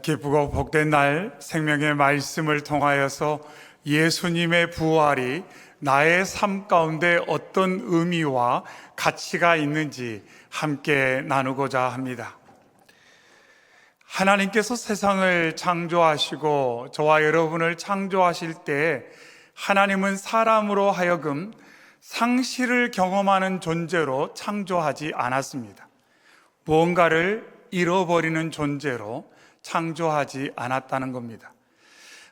기쁘고 복된 날 생명의 말씀을 통하여서 예수님의 부활이 나의 삶 가운데 어떤 의미와 가치가 있는지 함께 나누고자 합니다. 하나님께서 세상을 창조하시고 저와 여러분을 창조하실 때 하나님은 사람으로 하여금 상실을 경험하는 존재로 창조하지 않았습니다. 무언가를 잃어버리는 존재로 창조하지 않았다는 겁니다.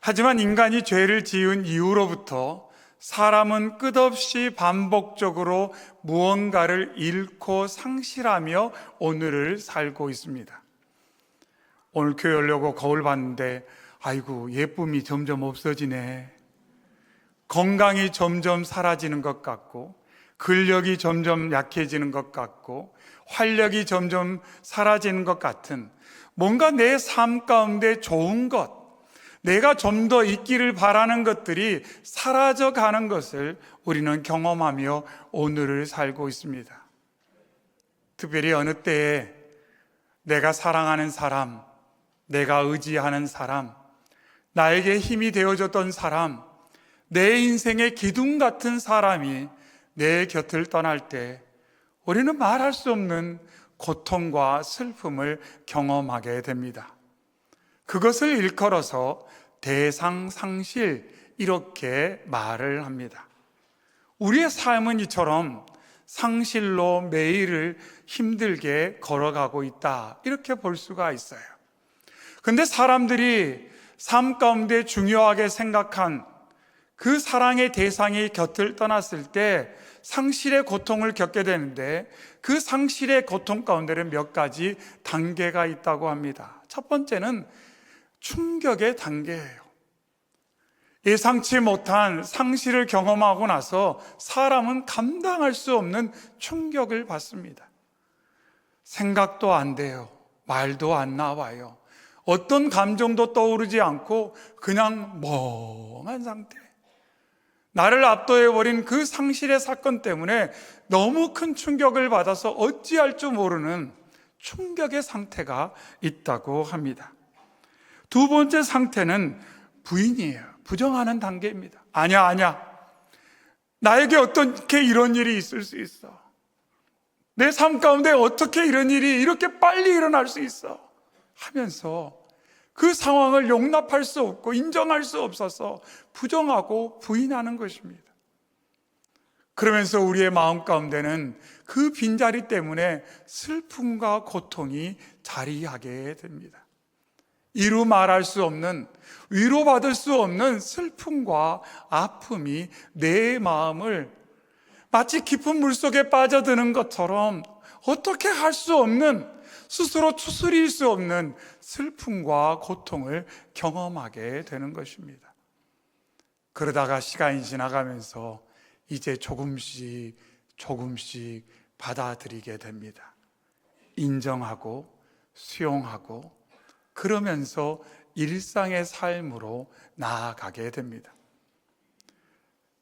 하지만 인간이 죄를 지은 이후로부터 사람은 끝없이 반복적으로 무언가를 잃고 상실하며 오늘을 살고 있습니다. 오늘 교회 오려고 거울 봤는데 아이고 예쁨이 점점 없어지네. 건강이 점점 사라지는 것 같고 근력이 점점 약해지는 것 같고 활력이 점점 사라지는 것 같은 뭔가 내 삶 가운데 좋은 것, 내가 좀 더 있기를 바라는 것들이 사라져 가는 것을 우리는 경험하며 오늘을 살고 있습니다. 특별히 어느 때에 내가 사랑하는 사람, 내가 의지하는 사람, 나에게 힘이 되어줬던 사람, 내 인생의 기둥 같은 사람이 내 곁을 떠날 때 우리는 말할 수 없는 고통과 슬픔을 경험하게 됩니다. 그것을 일컬어서 대상상실 이렇게 말을 합니다. 우리의 삶은 이처럼 상실로 매일을 힘들게 걸어가고 있다 이렇게 볼 수가 있어요. 그런데 사람들이 삶 가운데 중요하게 생각한 그 사랑의 대상이 곁을 떠났을 때 상실의 고통을 겪게 되는데 그 상실의 고통 가운데는 몇 가지 단계가 있다고 합니다. 첫 번째는 충격의 단계예요. 예상치 못한 상실을 경험하고 나서 사람은 감당할 수 없는 충격을 받습니다. 생각도 안 돼요. 말도 안 나와요. 어떤 감정도 떠오르지 않고 그냥 멍한 상태. 나를 압도해버린 그 상실의 사건 때문에 너무 큰 충격을 받아서 어찌할 줄 모르는 충격의 상태가 있다고 합니다. 두 번째 상태는 부인이에요. 부정하는 단계입니다. 아니야. 나에게 어떻게 이런 일이 있을 수 있어? 내 삶 가운데 어떻게 이런 일이 이렇게 빨리 일어날 수 있어? 하면서 그 상황을 용납할 수 없고 인정할 수 없어서 부정하고 부인하는 것입니다. 그러면서 우리의 마음 가운데는 그 빈자리 때문에 슬픔과 고통이 자리하게 됩니다. 이루 말할 수 없는, 위로받을 수 없는 슬픔과 아픔이 내 마음을 마치 깊은 물속에 빠져드는 것처럼 어떻게 할 수 없는, 스스로 추스릴 수 없는 슬픔과 고통을 경험하게 되는 것입니다. 그러다가 시간이 지나가면서 이제 조금씩 받아들이게 됩니다. 인정하고 수용하고 그러면서 일상의 삶으로 나아가게 됩니다.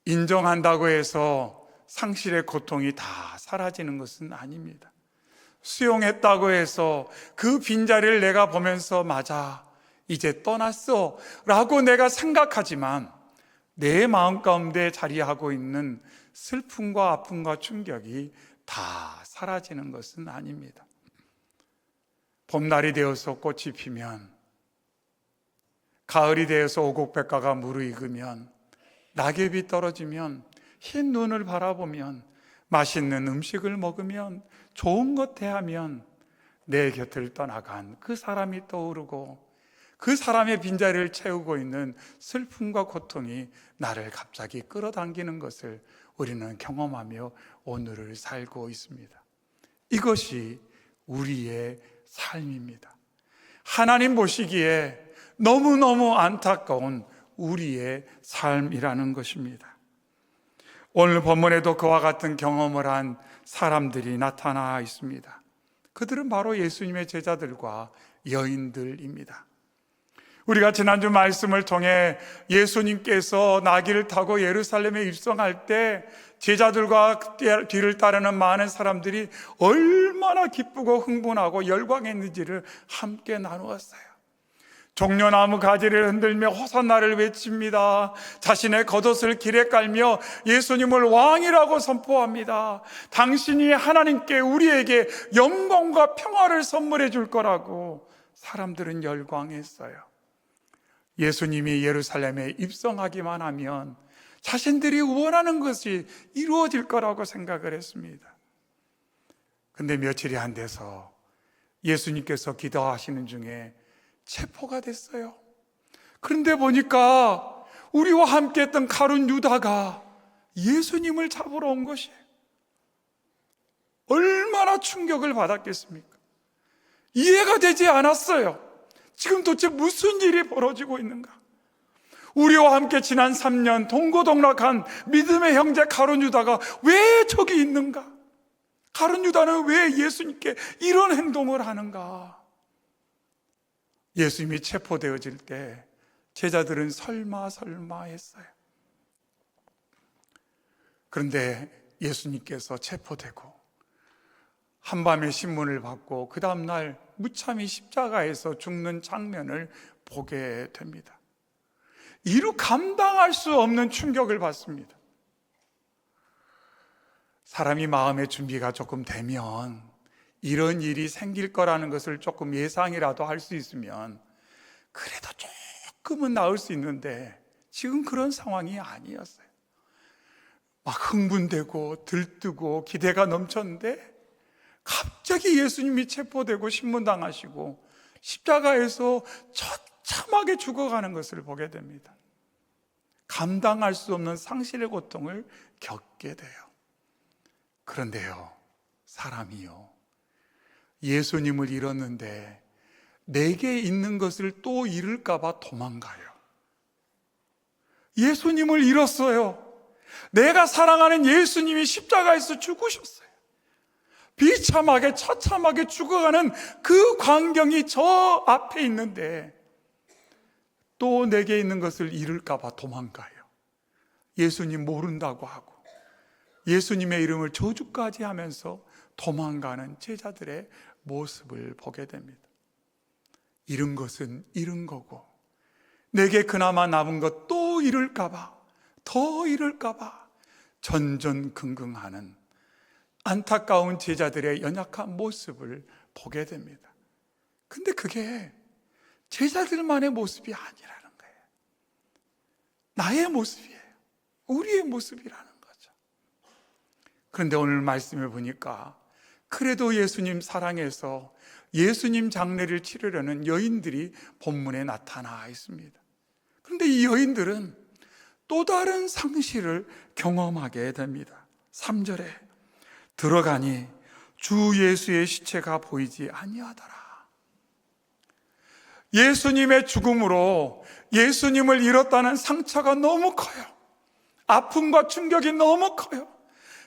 인정한다고 해서 상실의 고통이 다 사라지는 것은 아닙니다. 수용했다고 해서 그 빈자리를 내가 보면서 맞아, 이제 떠났어 라고 내가 생각하지만 내 마음 가운데 자리하고 있는 슬픔과 아픔과 충격이 다 사라지는 것은 아닙니다. 봄날이 되어서 꽃이 피면, 가을이 되어서 오곡백과가 무르익으면, 낙엽이 떨어지면, 흰 눈을 바라보면, 맛있는 음식을 먹으면, 좋은 것 대하면 내 곁을 떠나간 그 사람이 떠오르고 그 사람의 빈자리를 채우고 있는 슬픔과 고통이 나를 갑자기 끌어당기는 것을 우리는 경험하며 오늘을 살고 있습니다. 이것이 우리의 삶입니다. 하나님 보시기에 너무너무 안타까운 우리의 삶이라는 것입니다. 오늘 본문에도 그와 같은 경험을 한 사람들이 나타나 있습니다. 그들은 바로 예수님의 제자들과 여인들입니다. 우리가 지난주 말씀을 통해 예수님께서 나귀를 타고 예루살렘에 입성할 때 제자들과 뒤를 따르는 많은 사람들이 얼마나 기쁘고 흥분하고 열광했는지를 함께 나누었어요. 종려나무 가지를 흔들며 호산나를 외칩니다. 자신의 겉옷을 길에 깔며 예수님을 왕이라고 선포합니다. 당신이 하나님께 우리에게 영광과 평화를 선물해 줄 거라고 사람들은 열광했어요. 예수님이 예루살렘에 입성하기만 하면 자신들이 원하는 것이 이루어질 거라고 생각을 했습니다. 근데 며칠이 안 돼서 예수님께서 기도하시는 중에 체포가 됐어요. 그런데 보니까 우리와 함께 했던 가룟 유다가 예수님을 잡으러 온 것이에요. 얼마나 충격을 받았겠습니까? 이해가 되지 않았어요. 지금 도대체 무슨 일이 벌어지고 있는가? 우리와 함께 지난 3년 동고동락한 믿음의 형제 가룟 유다가 왜 저기 있는가? 가룟 유다는 왜 예수님께 이런 행동을 하는가? 예수님이 체포되어질 때 제자들은 설마 했어요. 그런데 예수님께서 체포되고 한밤에 신문을 받고 그 다음날 무참히 십자가에서 죽는 장면을 보게 됩니다. 이루 감당할 수 없는 충격을 받습니다. 사람이 마음의 준비가 조금 되면 이런 일이 생길 거라는 것을 조금 예상이라도 할 수 있으면 그래도 조금은 나을 수 있는데 지금 그런 상황이 아니었어요. 막 흥분되고 들뜨고 기대가 넘쳤는데 갑자기 예수님이 체포되고 신문당하시고 십자가에서 처참하게 죽어가는 것을 보게 됩니다. 감당할 수 없는 상실의 고통을 겪게 돼요. 그런데요, 사람이요, 예수님을 잃었는데 내게 있는 것을 또 잃을까 봐 도망가요. 예수님을 잃었어요. 내가 사랑하는 예수님이 십자가에서 죽으셨어요. 비참하게 처참하게 죽어가는 그 광경이 저 앞에 있는데 또 내게 있는 것을 잃을까 봐 도망가요. 예수님 모른다고 하고 예수님의 이름을 저주까지 하면서 도망가는 제자들의 모습을 보게 됩니다. 잃은 것은 잃은 거고 내게 그나마 남은 것 또 잃을까 봐, 더 잃을까 봐 전전긍긍하는 안타까운 제자들의 연약한 모습을 보게 됩니다. 근데 그게 제자들만의 모습이 아니라는 거예요. 나의 모습이에요. 우리의 모습이라는 거죠. 그런데 오늘 말씀을 보니까 그래도 예수님 사랑해서 예수님 장례를 치르려는 여인들이 본문에 나타나 있습니다. 그런데 이 여인들은 또 다른 상실을 경험하게 됩니다. 3절에 들어가니 주 예수의 시체가 보이지 아니하더라. 예수님의 죽음으로 예수님을 잃었다는 상처가 너무 커요. 아픔과 충격이 너무 커요.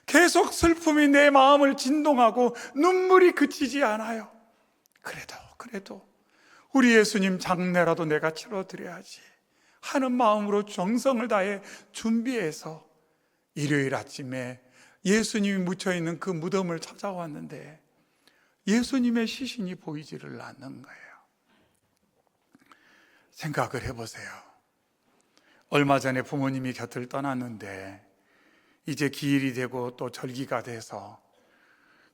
계속 슬픔이 내 마음을 진동하고 눈물이 그치지 않아요. 그래도 우리 예수님 장례라도 내가 치러드려야지 하는 마음으로 정성을 다해 준비해서 일요일 아침에 예수님이 묻혀있는 그 무덤을 찾아왔는데 예수님의 시신이 보이지를 않는 거예요. 생각을 해보세요. 얼마 전에 부모님이 곁을 떠났는데 이제 기일이 되고 또 절기가 돼서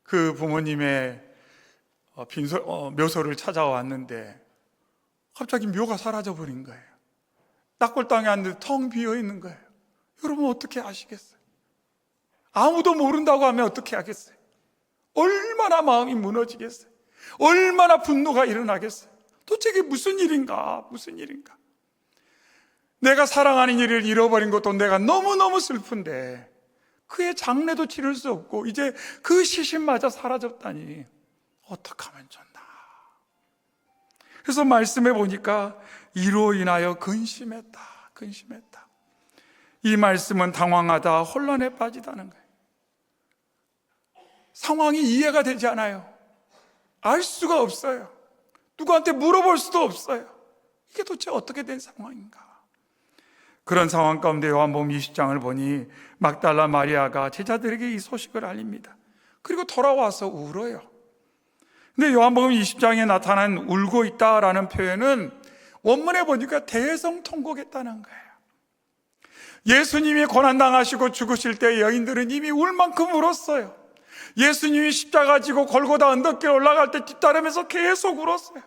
그 부모님의 묘소를 찾아왔는데 갑자기 묘가 사라져버린 거예요. 딱골당에 앉는데 텅 비어있는 거예요. 여러분 어떻게 아시겠어요? 아무도 모른다고 하면 어떻게 하겠어요? 얼마나 마음이 무너지겠어요? 얼마나 분노가 일어나겠어요? 도대체 이게 무슨 일인가? 내가 사랑하는 일을 잃어버린 것도 내가 너무너무 슬픈데 그의 장례도 치를 수 없고 이제 그 시신마저 사라졌다니 어떻게 하면 좋나? 그래서 말씀해 보니까 이로 인하여 근심했다. 이 말씀은 당황하다, 혼란에 빠지다는 거예요. 상황이 이해가 되지 않아요. 알 수가 없어요. 누구한테 물어볼 수도 없어요. 이게 도대체 어떻게 된 상황인가? 그런 상황 가운데 요한복음 20장을 보니 막달라 마리아가 제자들에게 이 소식을 알립니다. 그리고 돌아와서 울어요. 근데 요한복음 20장에 나타난 울고 있다라는 표현은 원문에 보니까 대성통곡했다는 거예요. 예수님이 고난당하시고 죽으실 때 여인들은 이미 울 만큼 울었어요. 예수님이 십자가 지고 골고다 언덕길 올라갈 때 뒤따르면서 계속 울었어요.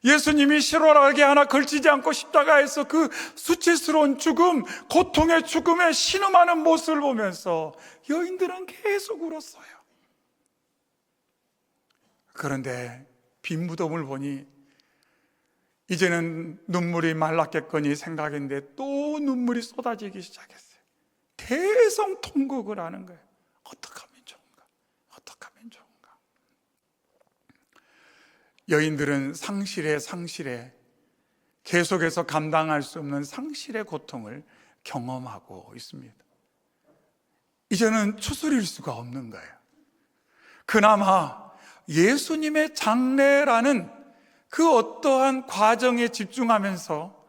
예수님이 실오라기 하나 걸치지 않고 십자가에서 그 수치스러운 죽음, 고통의 죽음에 신음하는 모습을 보면서 여인들은 계속 울었어요. 그런데 빈 무덤을 보니 이제는 눈물이 말랐겠거니 생각했는데 또 눈물이 쏟아지기 시작했어요. 대성통곡을 하는 거예요. 어떻게 하면 좋은가? 어떻게 하면 좋은가? 여인들은 상실에 계속해서 감당할 수 없는 상실의 고통을 경험하고 있습니다. 이제는 추스릴 수가 없는 거예요. 그나마 예수님의 장례라는 그 어떠한 과정에 집중하면서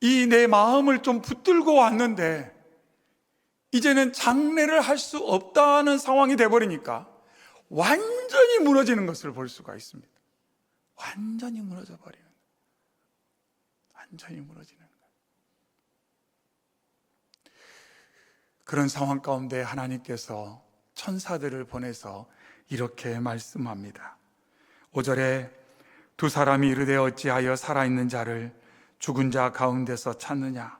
이 내 마음을 좀 붙들고 왔는데 이제는 장례를 할 수 없다는 상황이 돼버리니까 완전히 무너지는 것을 볼 수가 있습니다. 완전히 무너져 버리는, 완전히 무너지는 거예요. 그런 상황 가운데 하나님께서 천사들을 보내서 이렇게 말씀합니다. 5절에 두 사람이 이르되 어찌하여 살아있는 자를 죽은 자 가운데서 찾느냐?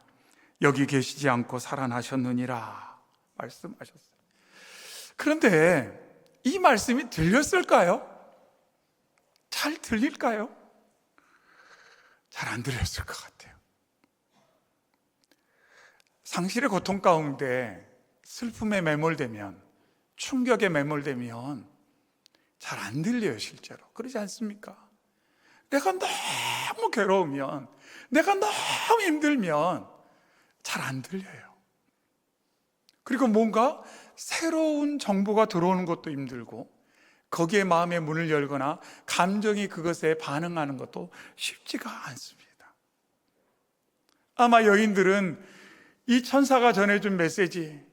여기 계시지 않고 살아나셨느니라 말씀하셨어요. 그런데 이 말씀이 들렸을까요? 잘 들릴까요? 잘 안 들렸을 것 같아요. 상실의 고통 가운데 슬픔에 매몰되면, 충격에 매몰되면 잘 안 들려요, 실제로. 그러지 않습니까? 내가 너무 괴로우면, 내가 너무 힘들면 잘 안 들려요. 그리고 뭔가 새로운 정보가 들어오는 것도 힘들고, 거기에 마음의 문을 열거나 감정이 그것에 반응하는 것도 쉽지가 않습니다. 아마 여인들은 이 천사가 전해준 메시지,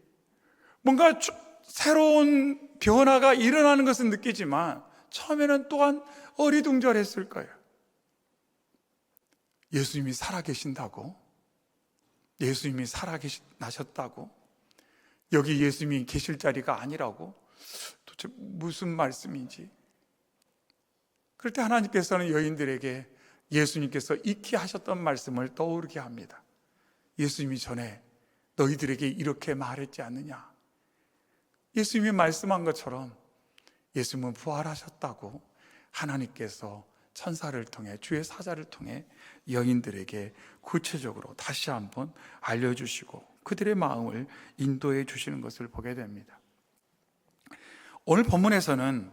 뭔가 새로운 변화가 일어나는 것은 느끼지만 처음에는 또한 어리둥절했을 거예요. 예수님이 살아계신다고? 예수님이 살아나셨다고? 여기 예수님이 계실 자리가 아니라고? 도대체 무슨 말씀인지. 그럴 때 하나님께서는 여인들에게 예수님께서 익히 하셨던 말씀을 떠오르게 합니다. 예수님이 전에 너희들에게 이렇게 말했지 않느냐? 예수님이 말씀한 것처럼 예수님은 부활하셨다고 하나님께서 천사를 통해, 주의 사자를 통해 여인들에게 구체적으로 다시 한번 알려주시고 그들의 마음을 인도해 주시는 것을 보게 됩니다. 오늘 본문에서는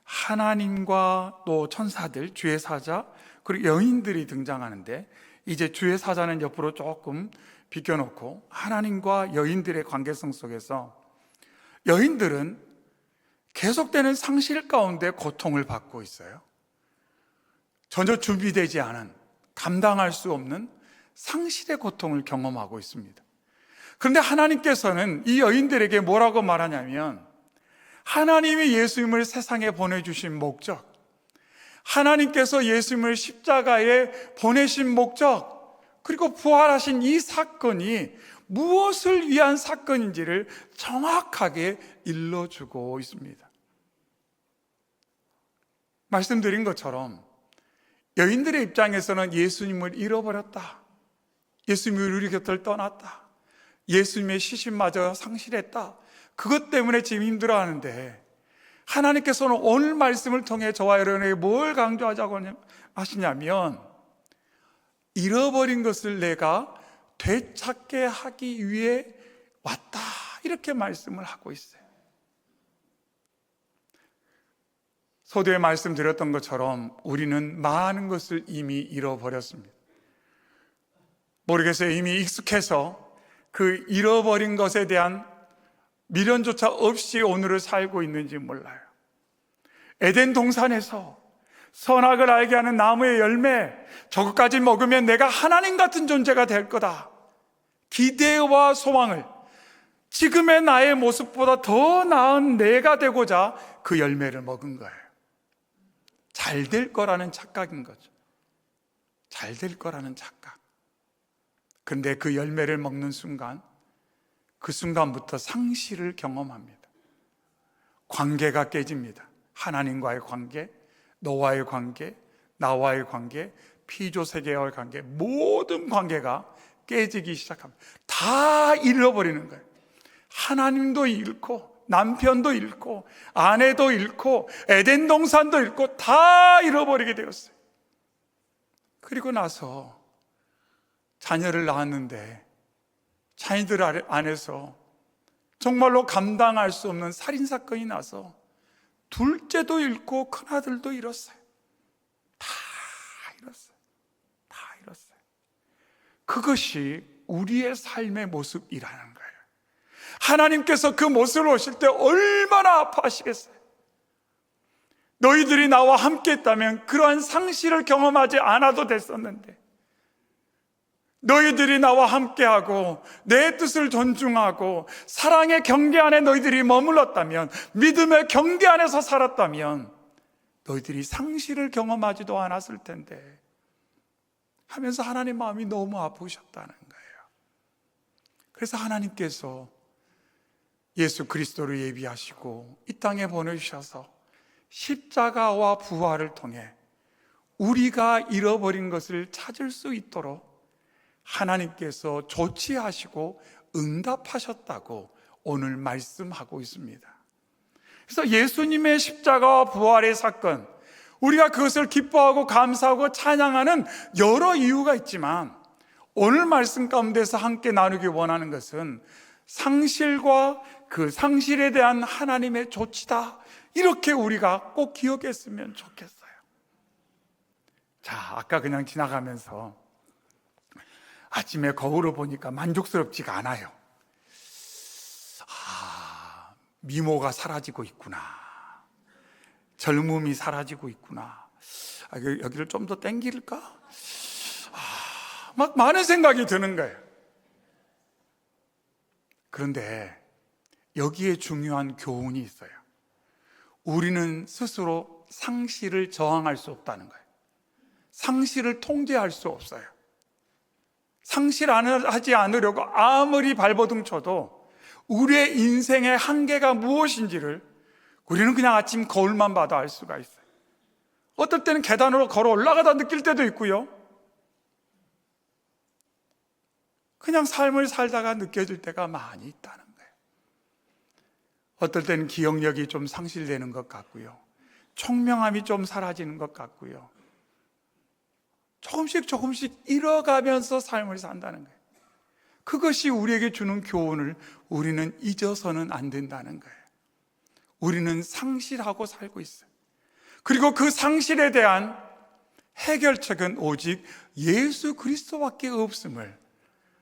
하나님과 또 천사들, 주의 사자, 그리고 여인들이 등장하는데, 이제 주의 사자는 옆으로 조금 비껴놓고 하나님과 여인들의 관계성 속에서 여인들은 계속되는 상실 가운데 고통을 받고 있어요. 전혀 준비되지 않은, 감당할 수 없는 상실의 고통을 경험하고 있습니다. 그런데 하나님께서는 이 여인들에게 뭐라고 말하냐면, 하나님이 예수님을 세상에 보내주신 목적, 하나님께서 예수님을 십자가에 보내신 목적, 그리고 부활하신 이 사건이 무엇을 위한 사건인지를 정확하게 일러주고 있습니다. 말씀드린 것처럼 여인들의 입장에서는 예수님을 잃어버렸다, 예수님이 우리 곁을 떠났다, 예수님의 시신마저 상실했다, 그것 때문에 지금 힘들어하는데, 하나님께서는 오늘 말씀을 통해 저와 여러분에게 뭘 강조하자고 하시냐면, 잃어버린 것을 내가 되찾게 하기 위해 왔다, 이렇게 말씀을 하고 있어요. 서두에 말씀드렸던 것처럼 우리는 많은 것을 이미 잃어버렸습니다. 모르겠어요. 이미 익숙해서 그 잃어버린 것에 대한 미련조차 없이 오늘을 살고 있는지 몰라요. 에덴 동산에서 선악을 알게 하는 나무의 열매, 저것까지 먹으면 내가 하나님 같은 존재가 될 거다, 기대와 소망을, 지금의 나의 모습보다 더 나은 내가 되고자 그 열매를 먹은 거예요. 잘 될 거라는 착각인 거죠. 잘 될 거라는 착각. 그런데 그 열매를 먹는 순간, 그 순간부터 상실을 경험합니다. 관계가 깨집니다. 하나님과의 관계, 너와의 관계, 나와의 관계, 피조세계와의 관계, 모든 관계가 깨지기 시작합니다. 다 잃어버리는 거예요. 하나님도 잃고, 남편도 잃고, 아내도 잃고, 에덴 동산도 잃고, 다 잃어버리게 되었어요. 그리고 나서 자녀를 낳았는데 자녀들 안에서 정말로 감당할 수 없는 살인사건이 나서 둘째도 잃고 큰아들도 잃었어요. 다 잃었어요. 다 잃었어요. 그것이 우리의 삶의 모습이라는 거예요. 하나님께서 그 모습을 보실 때 얼마나 아파하시겠어요. 너희들이 나와 함께 했다면 그러한 상실을 경험하지 않아도 됐었는데, 너희들이 나와 함께하고 내 뜻을 존중하고 사랑의 경계 안에 너희들이 머물렀다면, 믿음의 경계 안에서 살았다면 너희들이 상실을 경험하지도 않았을 텐데 하면서 하나님 마음이 너무 아프셨다는 거예요. 그래서 하나님께서 예수 그리스도를 예비하시고 이 땅에 보내주셔서 십자가와 부활을 통해 우리가 잃어버린 것을 찾을 수 있도록 하나님께서 조치하시고 응답하셨다고 오늘 말씀하고 있습니다. 그래서 예수님의 십자가와 부활의 사건, 우리가 그것을 기뻐하고 감사하고 찬양하는 여러 이유가 있지만, 오늘 말씀 가운데서 함께 나누기 원하는 것은 상실과 그 상실에 대한 하나님의 조치다, 이렇게 우리가 꼭 기억했으면 좋겠어요. 자, 아까 그냥 지나가면서 아침에 거울을 보니까 만족스럽지가 않아요. 미모가 사라지고 있구나, 젊음이 사라지고 있구나, 여기를 좀 더 땡길까? 막 많은 생각이 드는 거예요. 그런데 여기에 중요한 교훈이 있어요. 우리는 스스로 상실을 저항할 수 없다는 거예요. 상실을 통제할 수 없어요. 상실하지 않으려고 아무리 발버둥 쳐도 우리의 인생의 한계가 무엇인지를 우리는 그냥 아침 거울만 봐도 알 수가 있어요. 어떨 때는 계단으로 걸어 올라가다 느낄 때도 있고요, 그냥 삶을 살다가 느껴질 때가 많이 있다는 거예요. 어떨 때는 기억력이 좀 상실되는 것 같고요, 총명함이 좀 사라지는 것 같고요, 조금씩 잃어가면서 삶을 산다는 거예요. 그것이 우리에게 주는 교훈을 우리는 잊어서는 안 된다는 거예요. 우리는 상실하고 살고 있어요. 그리고 그 상실에 대한 해결책은 오직 예수 그리스도밖에 없음을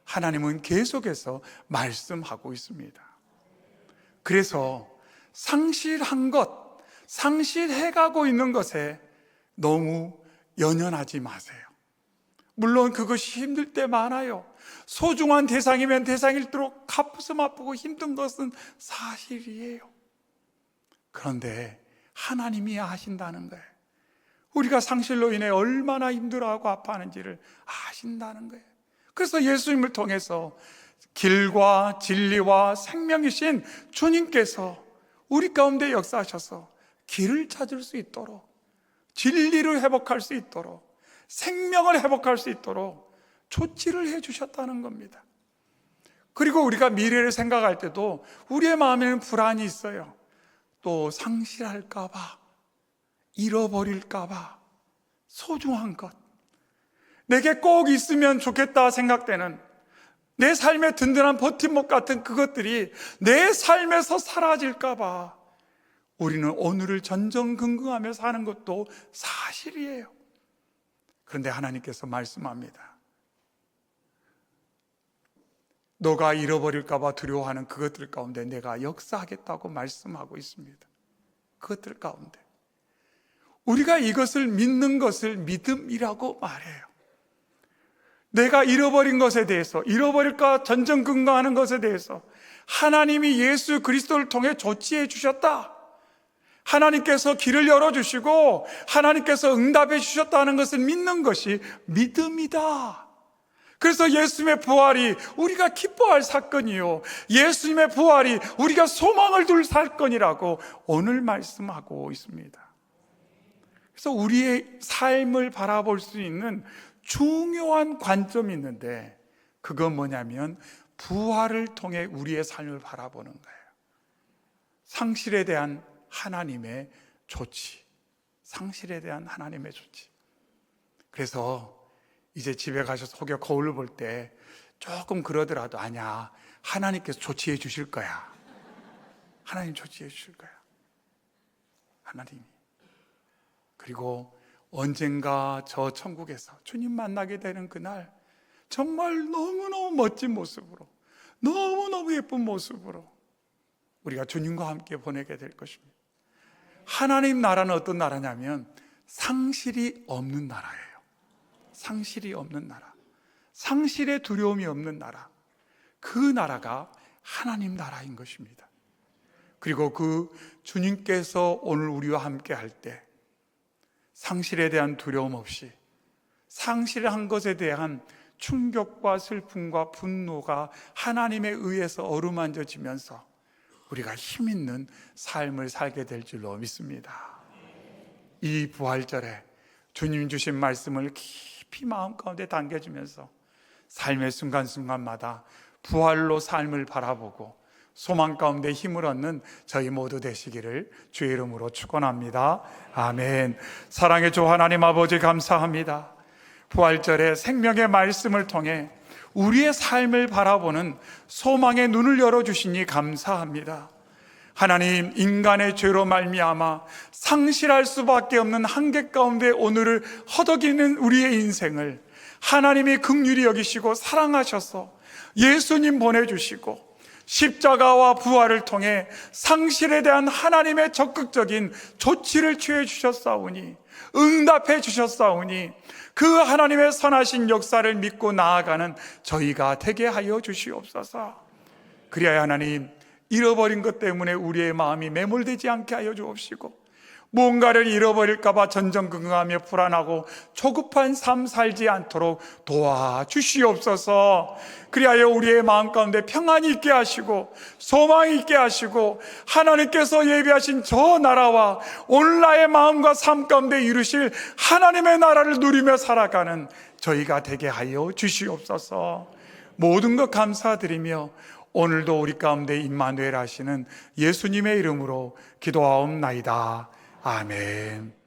하나님은 계속해서 말씀하고 있습니다. 그래서 상실한 것, 상실해가고 있는 것에 너무 연연하지 마세요. 물론 그것이 힘들 때 많아요. 소중한 대상이면 대상일수록 가슴 아프고 힘든 것은 사실이에요. 그런데 하나님이 아신다는 거예요. 우리가 상실로 인해 얼마나 힘들어하고 아파하는지를 아신다는 거예요. 그래서 예수님을 통해서 길과 진리와 생명이신 주님께서 우리 가운데 역사하셔서 길을 찾을 수 있도록, 진리를 회복할 수 있도록, 생명을 회복할 수 있도록 조치를 해주셨다는 겁니다. 그리고 우리가 미래를 생각할 때도 우리의 마음에는 불안이 있어요. 또 상실할까봐, 잃어버릴까봐, 소중한 것, 내게 꼭 있으면 좋겠다 생각되는 내 삶의 든든한 버팀목 같은 그것들이 내 삶에서 사라질까봐 우리는 오늘을 전전긍긍하며 사는 것도 사실이에요. 그런데 하나님께서 말씀합니다. 너가 잃어버릴까봐 두려워하는 그것들 가운데 내가 역사하겠다고 말씀하고 있습니다. 그것들 가운데 우리가 이것을 믿는 것을 믿음이라고 말해요. 내가 잃어버린 것에 대해서, 잃어버릴까 전전긍긍하는 것에 대해서 하나님이 예수 그리스도를 통해 조치해 주셨다. 하나님께서 길을 열어주시고 하나님께서 응답해 주셨다는 것을 믿는 것이 믿음이다. 그래서 예수님의 부활이 우리가 기뻐할 사건이요, 예수님의 부활이 우리가 소망을 둘 사건이라고 오늘 말씀하고 있습니다. 그래서 우리의 삶을 바라볼 수 있는 중요한 관점이 있는데, 그건 뭐냐면 부활을 통해 우리의 삶을 바라보는 거예요. 상실에 대한 하나님의 조치, 상실에 대한 하나님의 조치. 그래서 이제 집에 가셔서 혹여 거울을 볼 때 조금 그러더라도, 아니야, 하나님께서 조치해 주실 거야. 하나님 조치해 주실 거야. 하나님이. 그리고 언젠가 저 천국에서 주님 만나게 되는 그날, 정말 너무너무 멋진 모습으로, 너무너무 예쁜 모습으로 우리가 주님과 함께 보내게 될 것입니다. 하나님 나라는 어떤 나라냐면 상실이 없는 나라예요. 상실이 없는 나라, 상실의 두려움이 없는 나라, 그 나라가 하나님 나라인 것입니다. 그리고 그 주님께서 오늘 우리와 함께 할 때 상실에 대한 두려움 없이, 상실한 것에 대한 충격과 슬픔과 분노가 하나님에 의해서 어루만져지면서 우리가 힘 있는 삶을 살게 될 줄로 믿습니다. 이 부활절에 주님 주신 말씀을 깊이 마음 가운데 담겨주면서 삶의 순간순간마다 부활로 삶을 바라보고 소망 가운데 힘을 얻는 저희 모두 되시기를 주의 이름으로 축원합니다. 아멘. 사랑의 주 하나님 아버지, 감사합니다. 부활절에 생명의 말씀을 통해 우리의 삶을 바라보는 소망의 눈을 열어주시니 감사합니다. 하나님, 인간의 죄로 말미암아 상실할 수밖에 없는 한계 가운데 오늘을 허덕이는 우리의 인생을 하나님이 긍휼히 여기시고 사랑하셔서 예수님 보내주시고 십자가와 부활을 통해 상실에 대한 하나님의 적극적인 조치를 취해 주셨사오니, 응답해 주셨사오니, 그 하나님의 선하신 역사를 믿고 나아가는 저희가 되게 하여 주시옵소서. 그리하여 하나님, 잃어버린 것 때문에 우리의 마음이 매몰되지 않게 하여 주옵시고, 뭔가를 잃어버릴까 봐 전전긍긍하며 불안하고 조급한 삶 살지 않도록 도와주시옵소서. 그리하여 우리의 마음 가운데 평안이 있게 하시고 소망이 있게 하시고, 하나님께서 예비하신 저 나라와 오늘 나의 마음과 삶 가운데 이루실 하나님의 나라를 누리며 살아가는 저희가 되게 하여 주시옵소서. 모든 것 감사드리며 오늘도 우리 가운데 임마누엘 하시는 예수님의 이름으로 기도하옵나이다. 아멘.